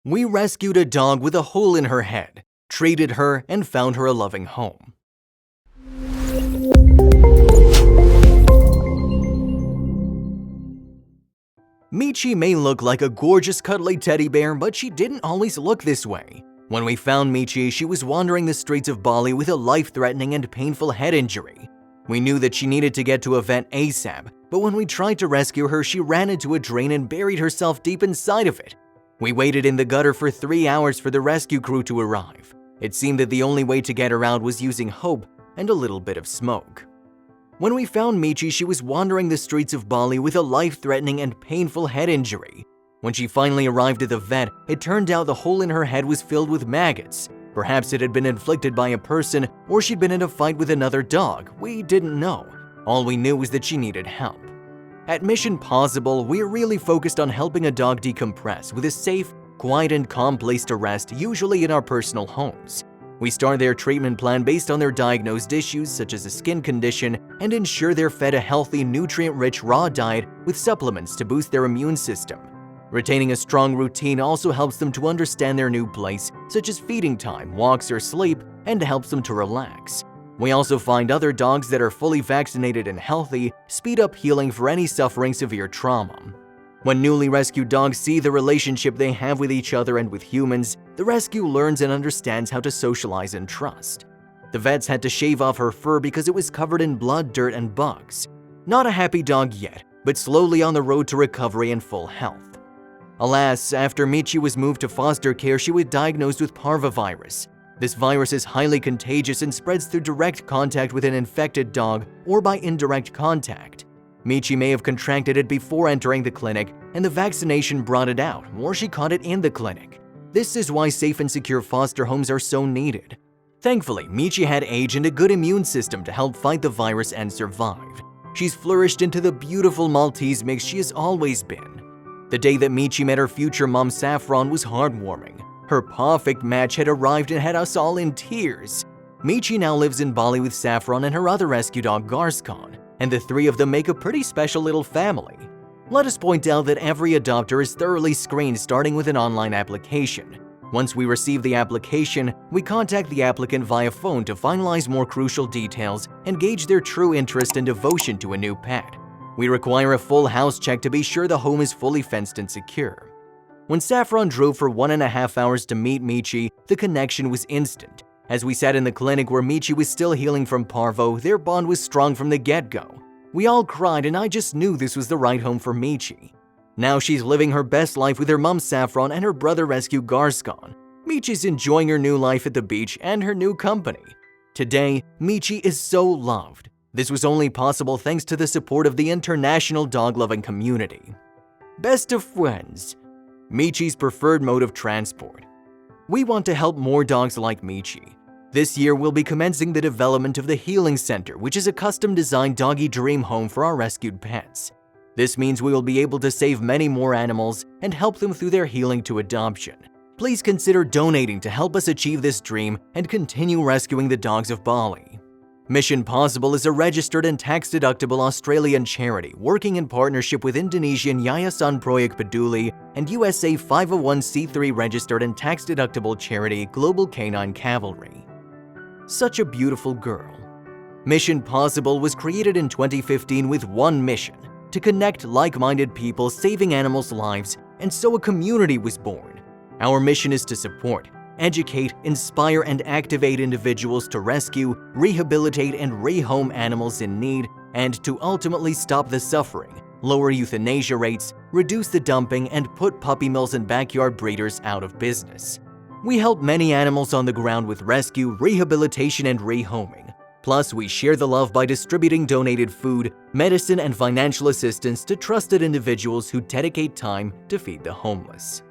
We rescued a dog with a hole in her head, treated her, and found her a loving home. Michi may look like a gorgeous cuddly teddy bear, but she didn't always look this way. When we found Michi, she was wandering the streets of Bali with a life-threatening and painful head injury. We knew that she needed to get to a vet ASAP, but when we tried to rescue her, she ran into a drain and buried herself deep inside of it. We waited in the gutter for 3 hours for the rescue crew to arrive. It seemed that the only way to get her out was using hope and a little bit of smoke. When we found Michi, she was wandering the streets of Bali with a life-threatening and painful head injury. When she finally arrived at the vet, it turned out the hole in her head was filled with maggots. Perhaps it had been inflicted by a person, or she'd been in a fight with another dog. We didn't know. All we knew was that she needed help. At Mission Possible, we're really focused on helping a dog decompress with a safe, quiet, and calm place to rest, usually in our personal homes. We start their treatment plan based on their diagnosed issues such as a skin condition and ensure they're fed a healthy, nutrient-rich raw diet with supplements to boost their immune system. Retaining a strong routine also helps them to understand their new place, such as feeding time, walks, or sleep, and helps them to relax. We also find other dogs that are fully vaccinated and healthy speed up healing for any suffering severe trauma. When newly rescued dogs see the relationship they have with each other and with humans, the rescue learns and understands how to socialize and trust. The vets had to shave off her fur because it was covered in blood, dirt, and bugs. Not a happy dog yet, but slowly on the road to recovery and full health. Alas, after Michi was moved to foster care, she was diagnosed with parvovirus. This virus is highly contagious and spreads through direct contact with an infected dog or by indirect contact. Michi may have contracted it before entering the clinic, and the vaccination brought it out, or she caught it in the clinic. This is why safe and secure foster homes are so needed. Thankfully, Michi had age and a good immune system to help fight the virus and survived. She's flourished into the beautiful Maltese mix she has always been. The day that Michi met her future mom Saffron was heartwarming. Her perfect match had arrived and had us all in tears. Michi now lives in Bali with Saffron and her other rescue dog Garscon, and the three of them make a pretty special little family. Let us point out that every adopter is thoroughly screened starting with an online application. Once we receive the application, we contact the applicant via phone to finalize more crucial details and gauge their true interest and devotion to a new pet. We require a full house check to be sure the home is fully fenced and secure. When Saffron drove for 1.5 hours to meet Michi, the connection was instant. As we sat in the clinic where Michi was still healing from parvo, their bond was strong from the get-go. We all cried and I just knew this was the right home for Michi. Now she's living her best life with her mom Saffron and her brother rescue Garscon. Michi's enjoying her new life at the beach and her new company. Today, Michi is so loved. This was only possible thanks to the support of the international dog-loving community. Best of friends. Michi's preferred mode of transport. We want to help more dogs like Michi. This year, we'll be commencing the development of the Healing Center, which is a custom-designed doggy dream home for our rescued pets. This means we will be able to save many more animals and help them through their healing to adoption. Please consider donating to help us achieve this dream and continue rescuing the dogs of Bali. Mission Possible is a registered and tax-deductible Australian charity working in partnership with Indonesian Yayasan Proyek Peduli and USA 501c3 registered and tax-deductible charity Global Canine Cavalry. Such a beautiful girl. Mission Possible was created in 2015 with one mission: to connect like-minded people saving animals' lives, and so a community was born. Our mission is to support, educate, inspire, and activate individuals to rescue, rehabilitate, and rehome animals in need, and to ultimately stop the suffering, lower euthanasia rates, reduce the dumping, and put puppy mills and backyard breeders out of business. We help many animals on the ground with rescue, rehabilitation, and rehoming. Plus, we share the love by distributing donated food, medicine, and financial assistance to trusted individuals who dedicate time to feed the homeless.